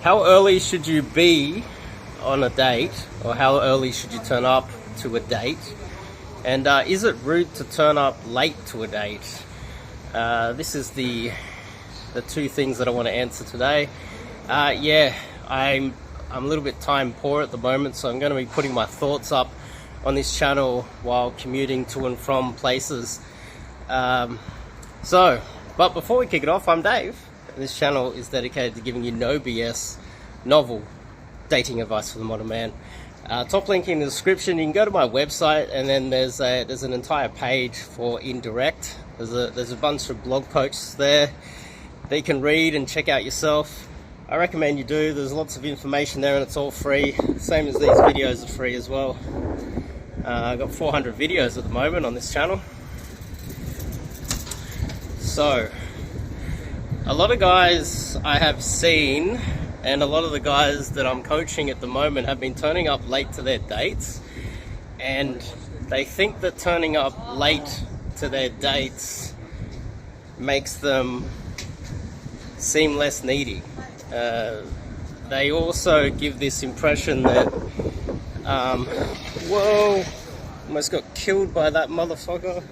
How early should you be on a date, or how early should you turn up to a date? And is it rude to turn up late to a date? This is the two things that I want to answer today. Yeah, I'm a little bit time poor at the moment, so I'm going to be putting my thoughts up on this channel while commuting to and from places. But before we kick it off, I'm Dave. This channel is dedicated to giving you no BS, novel dating advice for the modern man. Top link in the description. You can go to my website, and then there's an entire page for Indirect. There's a bunch of blog posts there that you can read and check out yourself. I recommend you do. There's lots of information there, and it's all free. Same as these videos are free as well. I've got 400 videos at the moment on this channel. So, a lot of guys I have seen, and a lot of the guys that I'm coaching at the moment, have been turning up late to their dates, and they think that turning up late to their dates makes them seem less needy. They also give this impression that, whoa, almost got killed by that motherfucker.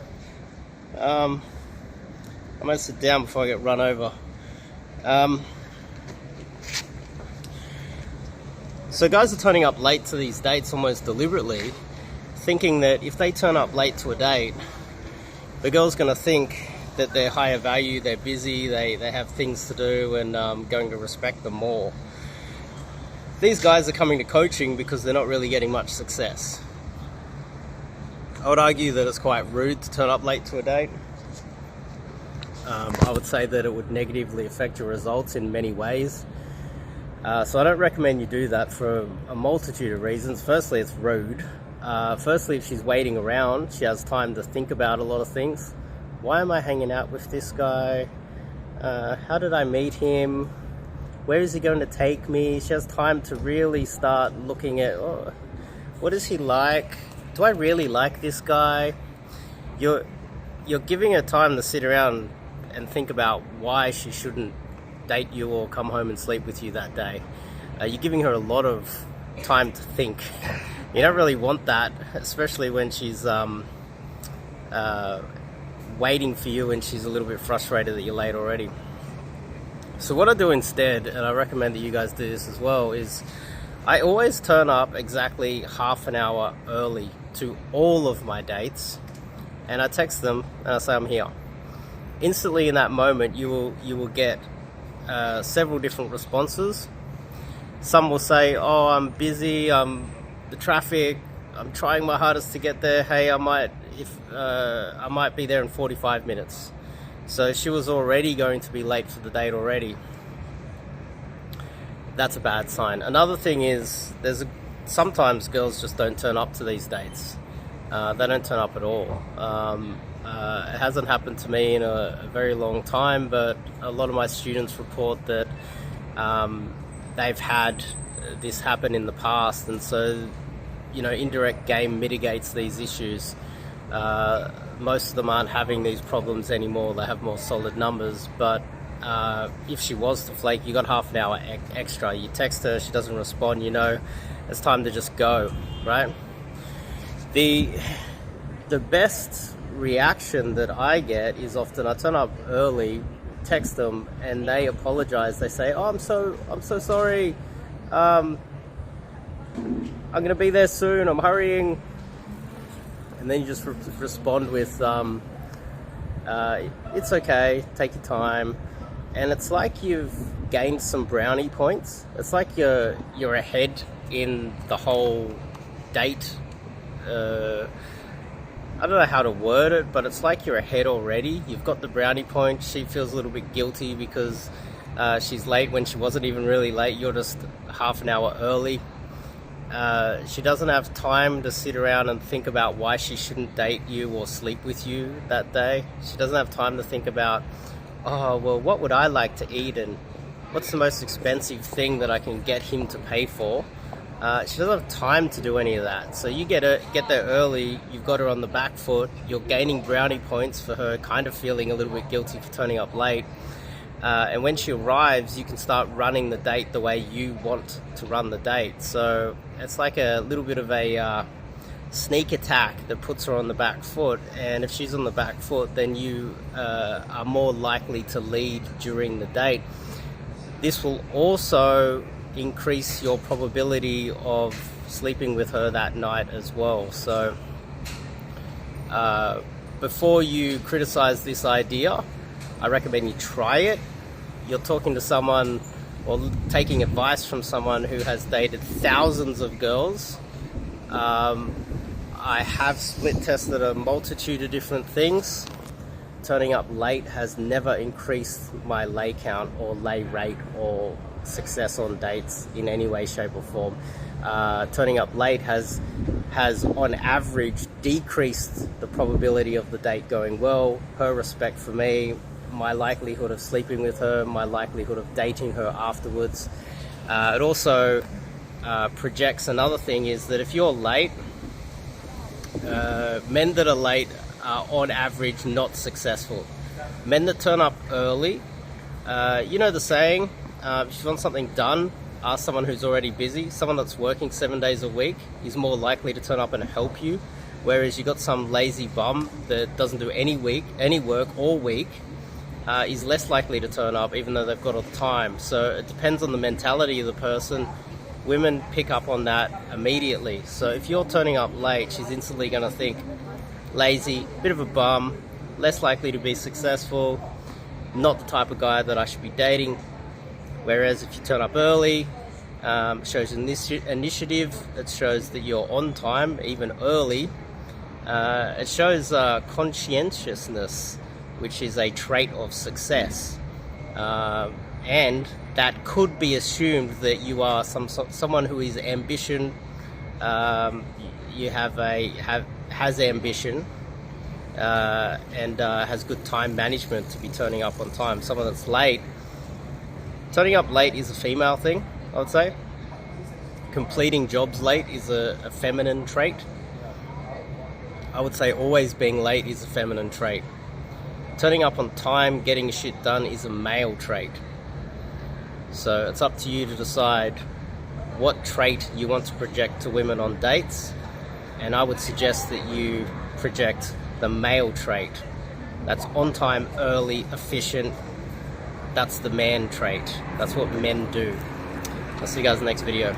I'm gonna sit down before I get run over. So guys are turning up late to these dates almost deliberately, thinking that if they turn up late to a date, the girl's gonna think that they're higher value, they're busy, they have things to do, and going to respect them more. These guys are coming to coaching because they're not really getting much success. I would argue that it's quite rude to turn up late to a date. I would say that it would negatively affect your results in many ways. So I don't recommend you do that for a multitude of reasons. Firstly, it's rude. Firstly, if she's waiting around, she has time to think about a lot of things. Why am I hanging out with this guy? How did I meet him? Where is he going to take me? She has time to really start looking at, oh, what is he like? Do I really like this guy? You're giving her time to sit around and think about why she shouldn't date you or come home and sleep with you that day. You're giving her a lot of time to think. You don't really want that, especially when she's waiting for you and she's a little bit frustrated that you're late already. So what I do instead, and I recommend that you guys do this as well, is I always turn up exactly half an hour early to all of my dates, and I text them and I say I'm here. Instantly in that moment, you will get several different responses. Some will say, "Oh, I'm busy. The traffic. I'm trying my hardest to get there. Hey, I might be there in 45 minutes." So she was already going to be late for the date already. That's a bad sign. Another thing is, sometimes girls just don't turn up to these dates. They don't turn up at all. It hasn't happened to me in a very long time, but a lot of my students report that they've had this happen in the past, and so, Indirect game mitigates these issues. Most of them aren't having these problems anymore. They have more solid numbers, but if she was to flake, you got half an hour extra. You text her, she doesn't respond, it's time to just go, right? The best reaction that I get is often I turn up early, text them, and they apologize. They say, "Oh, I'm so sorry. I'm gonna be there soon. I'm hurrying." And then you just respond with, "It's okay. Take your time." And it's like you've gained some brownie points. It's like you're ahead in the whole date. I don't know how to word it, but it's like you're ahead already. You've got the brownie point. She feels a little bit guilty because she's late when she wasn't even really late. You're just half an hour early. She doesn't have time to sit around and think about why she shouldn't date you or sleep with you that day. She doesn't have time to think about, oh, well, what would I like to eat, and what's the most expensive thing that I can get him to pay for. She doesn't have time to do any of that. So you get there early, you've got her on the back foot, you're gaining brownie points for her kind of feeling a little bit guilty for turning up late. And when she arrives, you can start running the date the way you want to run the date. So it's like a little bit of a sneak attack that puts her on the back foot. And if she's on the back foot, then you are more likely to lead during the date. This will also increase your probability of sleeping with her that night as well. So before you criticize this idea, I recommend you try it. You're talking to someone or taking advice from someone who has dated thousands of girls. I have split tested a multitude of different things. Turning up late has never increased my lay count or lay rate or success on dates in any way, shape or form. Turning up late has on average decreased the probability of the date going well, her respect for me, my likelihood of sleeping with her, my likelihood of dating her afterwards. It also projects another thing, is that if you're late, men that are late are on average not successful. Men that turn up early, you know the saying, if you want something done, ask someone who's already busy. Someone that's working 7 days a week is more likely to turn up and help you, whereas you got some lazy bum that doesn't do any work all week, is less likely to turn up even though they've got all the time. So it depends on the mentality of the person. Women pick up on that immediately. So if you're turning up late, she's instantly going to think lazy, bit of a bum, less likely to be successful, not the type of guy that I should be dating. Whereas if you turn up early, it shows initiative, it shows that you're on time, even early. It shows conscientiousness, which is a trait of success. And that could be assumed that you are someone who is ambition. You has ambition and has good time management to be turning up on time. Someone that's late. Turning up late is a female thing, I would say. Completing jobs late is a feminine trait. I would say always being late is a feminine trait. Turning up on time, getting shit done is a male trait. So it's up to you to decide what trait you want to project to women on dates, and I would suggest that you project the male trait. That's on time, early, efficient. That's the man trait. That's what men do. I'll see you guys in the next video.